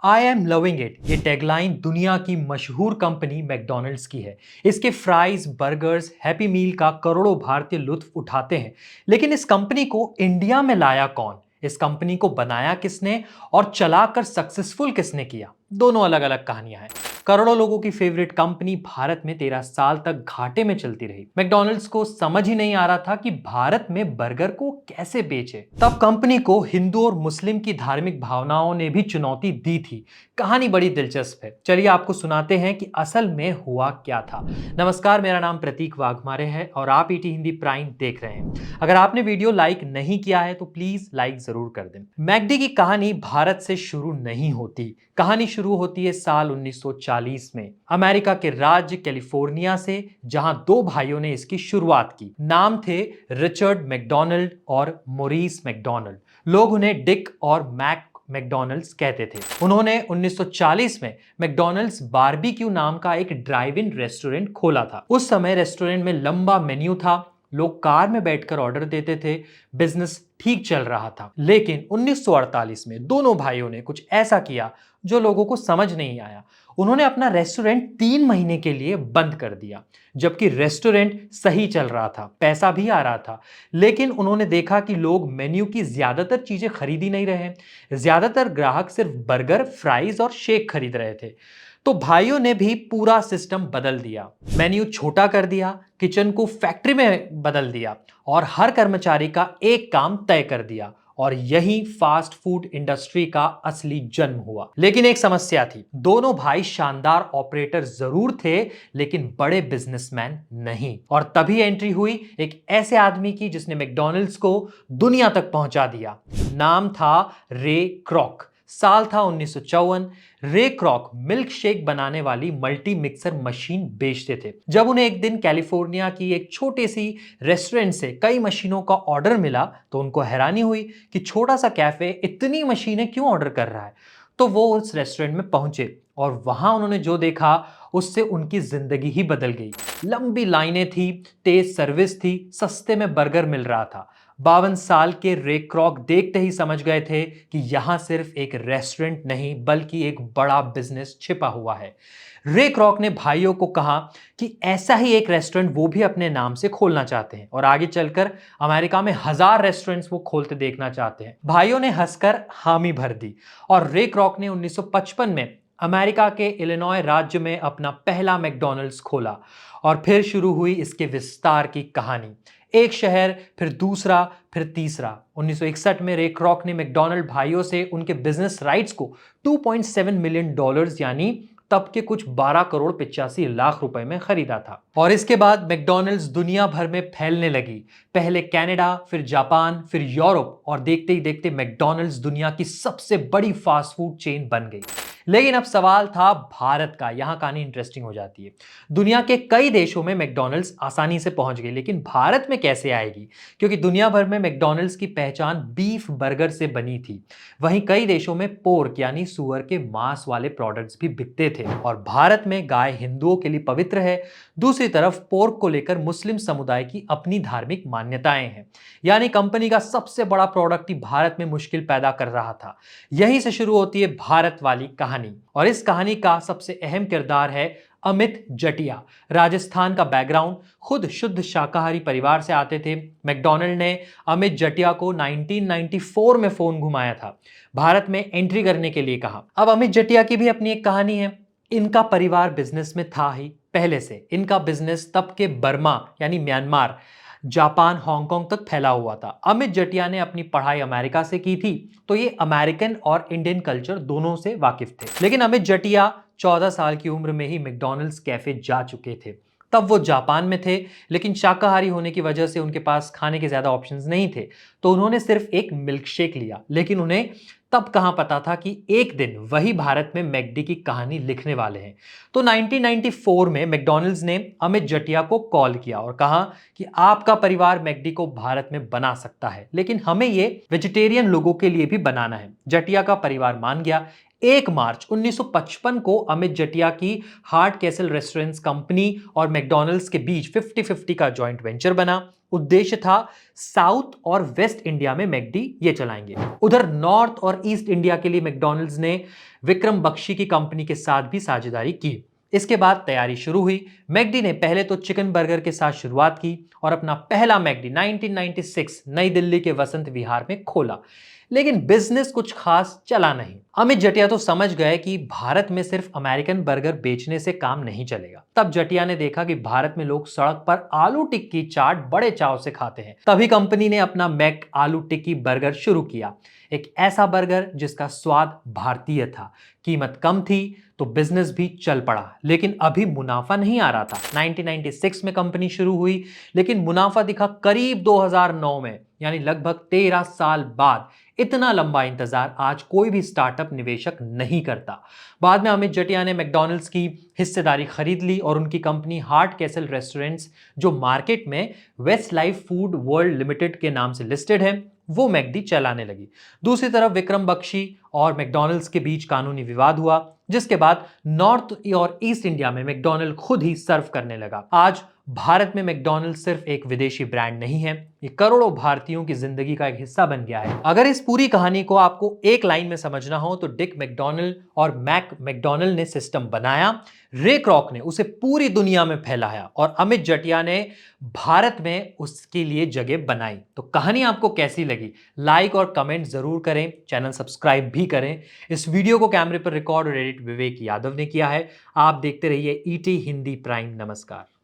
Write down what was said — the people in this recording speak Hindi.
आई एम लविंग इट, ये टैगलाइन दुनिया की मशहूर कंपनी मैकडॉनल्ड्स की है। इसके फ्राइज, बर्गर्स, हैप्पी मील का करोड़ों भारतीय लुत्फ उठाते हैं। लेकिन इस कंपनी को इंडिया में लाया कौन? इस कंपनी को बनाया किसने और चलाकर सक्सेसफुल किसने किया? दोनों अलग अलग कहानियां हैं। करोड़ों लोगों की फेवरेट कंपनी भारत में 13 साल तक घाटे में चलती रही। मैकडॉनल्ड्स को समझ ही नहीं आ रहा था कि भारत में बर्गर को कैसे बेचे। तब कंपनी को हिंदू और मुस्लिम की धार्मिक भावनाओं ने भी चुनौती दी थी। कहानी बड़ी दिलचस्प है, चलिए आपको सुनाते हैं कि असल में हुआ क्या था। नमस्कार, मेरा नाम प्रतीक वाघमारे है और आप ईटी हिंदी प्राइम देख रहे हैं। अगर आपने वीडियो लाइक नहीं किया है तो प्लीज लाइक जरूर कर दें। मैकडी की कहानी भारत से शुरू नहीं होती। कहानी शुरू होती है साल 1940 में अमेरिका के राज्य कैलिफोर्निया से, जहां दो भाइयों ने इसकी शुरुआत की। नाम थे रिचर्ड मैकडॉनल्ड और मोरिस मैकडॉनल्ड। लोग उन्हें डिक और मैक मैकडॉनल्ड्स कहते थे। उन्होंने 1940 में मैकडॉनल्ड्स बारबेक्यू नाम का एक ड्राइव इन रेस्टोरेंट खोला था। उस समय रेस्टोरेंट में लंबा मेन्यू था, लोग कार में बैठकर ऑर्डर देते थे, बिजनेस ठीक चल रहा था। लेकिन 1948 में दोनों भाइयों ने कुछ ऐसा किया जो लोगों को समझ नहीं आया। उन्होंने अपना रेस्टोरेंट 3 महीने के लिए बंद कर दिया, जबकि रेस्टोरेंट सही चल रहा था, पैसा भी आ रहा था। लेकिन उन्होंने देखा कि लोग मेन्यू की ज्यादातर चीजें खरीद ही नहीं रहे। ज्यादातर ग्राहक सिर्फ बर्गर, फ्राइज और शेक खरीद रहे थे। तो भाइयों ने भी पूरा सिस्टम बदल दिया। मेन्यू छोटा कर दिया, किचन को फैक्ट्री में बदल दिया और हर कर्मचारी का एक काम तय कर दिया। और यही फास्ट फूड इंडस्ट्री का असली जन्म हुआ। लेकिन एक समस्या थी, दोनों भाई शानदार ऑपरेटर जरूर थे लेकिन बड़े बिजनेसमैन नहीं। और तभी एंट्री हुई एक ऐसे आदमी की जिसने मैकडॉनल्ड्स को दुनिया तक पहुंचा दिया। नाम था रे क्रॉक। साल था 1954। रे क्रॉक मिल्क शेक बनाने वाली मल्टी मिक्सर मशीन बेचते थे। जब उन्हें एक दिन कैलिफोर्निया की एक छोटी सी रेस्टोरेंट से कई मशीनों का ऑर्डर मिला तो उनको हैरानी हुई कि छोटा सा कैफे इतनी मशीनें क्यों ऑर्डर कर रहा है। तो वो उस रेस्टोरेंट में पहुंचे और वहां उन्होंने जो देखा उससे उनकी जिंदगी ही बदल गई। लंबी लाइनें थी, तेज सर्विस थी, सस्ते में बर्गर मिल रहा था। 52 साल के रे क्रॉक देखते ही समझ गए थे कि यहां सिर्फ एक रेस्टोरेंट नहीं बल्कि एक बड़ा बिजनेस छिपा हुआ है। रे क्रॉक ने भाइयों को कहा कि ऐसा ही एक रेस्टोरेंट वो भी अपने नाम से खोलना चाहते हैं और आगे चलकर अमेरिका में 1000 रेस्टोरेंट्स वो खोलते देखना चाहते हैं। भाइयों ने हंसकर हामी भर दी और रे क्रॉक ने 1955 में अमेरिका के इलिनॉय राज्य में अपना पहला मैकडॉनल्ड्स खोला। और फिर शुरू हुई इसके विस्तार की कहानी। एक शहर, फिर दूसरा, फिर तीसरा। 1961 में रे क्रॉक ने मैकडॉनल्ड भाइयों से उनके बिजनेस राइट्स को $2.7 मिलियन यानी तब के कुछ 12 करोड़ 85 लाख रुपए में खरीदा था। और इसके बाद मैकडॉनल्ड्स दुनिया भर में फैलने लगी। पहले कनाडा, फिर जापान, फिर यूरोप और देखते ही देखते मैकडॉनल्ड्स दुनिया की सबसे बड़ी फास्ट फूड चेन बन गई। लेकिन अब सवाल था भारत का। यहां कहानी इंटरेस्टिंग हो जाती है। दुनिया के कई देशों में मैकडॉनल्ड्स आसानी से पहुंच गई, लेकिन भारत में कैसे आएगी? क्योंकि दुनिया भर में मैकडॉनल्ड्स की पहचान बीफ बर्गर से बनी थी। वहीं कई देशों में पोर्क यानी सुअर के मांस वाले प्रोडक्ट्स भी बिकते थे। और भारत में गाय हिंदुओं के लिए पवित्र है। दूसरी तरफ पोर्क को लेकर मुस्लिम समुदाय की अपनी धार्मिक मान्यताएं हैं। यानी कंपनी का सबसे बड़ा प्रोडक्ट ही भारत में मुश्किल पैदा कर रहा था। यहीं से शुरू होती है भारत वाली कहानी। और इस कहानी का सबसे अहम किरदार है अमित जटिया। राजस्थान का बैकग्राउंड, खुद शुद्ध शाकाहारी परिवार से आते थे। मैकडॉनल्ड ने अमित जटिया को 1994 में फोन घुमाया था, भारत में एंट्री करने के लिए कहा। अब अमित जटिया की भी अपनी एक कहानी है। इनका परिवार बिजनेस में था ही पहले से। इनका बिजनेस तब के बर्मा यानी म्यांमार, जापान, हांगकांग तक फैला हुआ था। अमित जटिया ने अपनी पढ़ाई अमेरिका से की थी, तो ये अमेरिकन और इंडियन कल्चर दोनों से वाकिफ थे। लेकिन अमित जटिया 14 साल की उम्र में ही मैकडॉनल्ड्स कैफे जा चुके थे। तब वो जापान में थे, लेकिन शाकाहारी होने की वजह से उनके पास खाने के ज्यादा ऑप्शंस नहीं थे। तो उन्होंने सिर्फ एक मिल्क शेक लिया। लेकिन उन्हें तब कहां पता था कि एक दिन वही भारत में मैकडी की कहानी लिखने वाले हैं। तो 1994 में मैकडॉनल्ड्स ने अमित जटिया को कॉल किया और कहा कि आपका परिवार मैकडी को भारत में बना सकता है, लेकिन हमें ये वेजिटेरियन लोगों के लिए भी बनाना है। जटिया का परिवार मान गया। 1 मार्च 1955 को अमित जटिया की हार्ड कैसल रेस्टोरेंट्स कंपनी और मैकडॉनल्ड्स के बीच 50-50 का जॉइंट वेंचर बना। उद्देश्य था साउथ और वेस्ट इंडिया में मैकडी ये चलाएंगे। उधर नॉर्थ और ईस्ट इंडिया के लिए मैकडॉनल्ड्स ने विक्रम बख्शी की कंपनी के साथ भी साझेदारी की। इसके बाद तैयारी शुरू हुई। मैकडी ने पहले तो चिकन बर्गर के साथ शुरुआत की और अपना पहला मैकडी 1996 नई दिल्ली के वसंत विहार में खोला, लेकिन बिजनेस कुछ खास चला नहीं। अमित जटिया तो समझ गए कि भारत में सिर्फ अमेरिकन बर्गर बेचने से काम नहीं चलेगा। तब जटिया ने देखा कि भारत में लोग सड़क पर आलू टिक्की चाट बड़े चाव से खाते हैं। तभी कंपनी ने अपना मैक आलू टिक्की बर्गर शुरू किया, एक ऐसा बर्गर जिसका स्वाद भारतीय था, कीमत कम थी, तो बिजनेस भी चल पड़ा। लेकिन अभी मुनाफा नहीं आ रहा था। 1996 में कंपनी शुरू हुई, लेकिन मुनाफा दिखा करीब 2009 में, यानी लगभग 13 साल बाद। इतना लंबा इंतजार आज कोई भी स्टार्टअप निवेशक नहीं करता। बाद में अमित जटिया ने मैकडॉनल्ड्स की हिस्सेदारी खरीद ली और उनकी कंपनी हार्ड कैसल रेस्टोरेंट्स, जो मार्केट में West Life Food World Limited के नाम से लिस्टेड है, वो मैकडी चलाने लगी। दूसरी तरफ विक्रम बख्शी और मैकडॉनल्ड्स के बीच कानूनी विवाद हुआ, जिसके बाद नॉर्थ और ईस्ट इंडिया में मैकडॉनल्ड खुद ही सर्व करने लगा। आज भारत में मैकडॉनल्ड सिर्फ एक विदेशी ब्रांड नहीं है, ये करोड़ों भारतीयों की जिंदगी का एक हिस्सा बन गया है। अगर इस पूरी कहानी को आपको एक लाइन में समझना हो तो डिक मैकडॉनल्ड और मैकडॉनल्ड ने सिस्टम बनाया, रे क्रॉक ने उसे पूरी दुनिया में फैलाया और अमित जटिया ने भारत में उसके लिए जगह बनाई। तो कहानी आपको कैसी लगी? लाइक और कमेंट जरूर करें, चैनल सब्सक्राइब भी करें। इस वीडियो को कैमरे पर रिकॉर्ड और एडिट विवेक यादव ने किया है। आप देखते रहिए ईटी हिंदी प्राइम। नमस्कार।